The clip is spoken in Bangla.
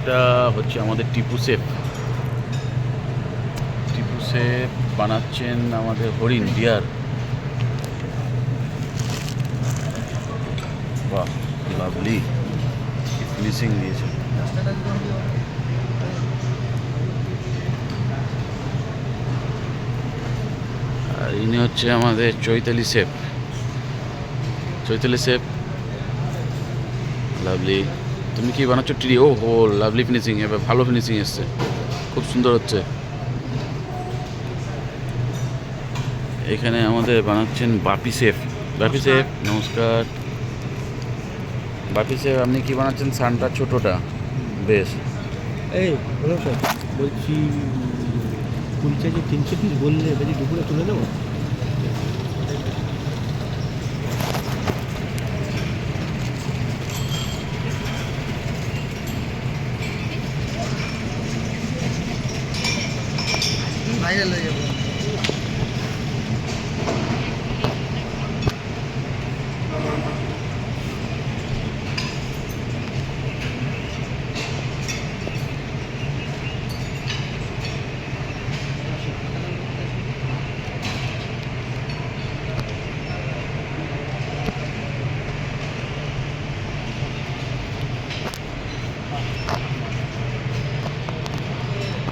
এটা হচ্ছে আমাদের টিপু শেফ বানাচ্ছেন আমাদের হরিণ ডিয়ার। বাহ, লাভলি ফিনিশিং দিয়েছে। আর ইনি হচ্ছে আমাদের চৈতালি শেফ। লাভলি। তুমি কি বানাচ্ছ টিরি? ও হো, লাভলি ফিনিশিং, এবার ভালো ফিনিশিং এসছে, খুব সুন্দর হচ্ছে। এখানে আমাদের বানাচ্ছেন বাপি শেফ। নমস্কার। বাপি শেফ, আপনি কি বানাচ্ছেন? সানটা ছোটোটা বেশ। এই বলো স্যার, বলছি কুড়িটা যে 300 পিস বললে, বলছি দুপুরে তুলে নেবো।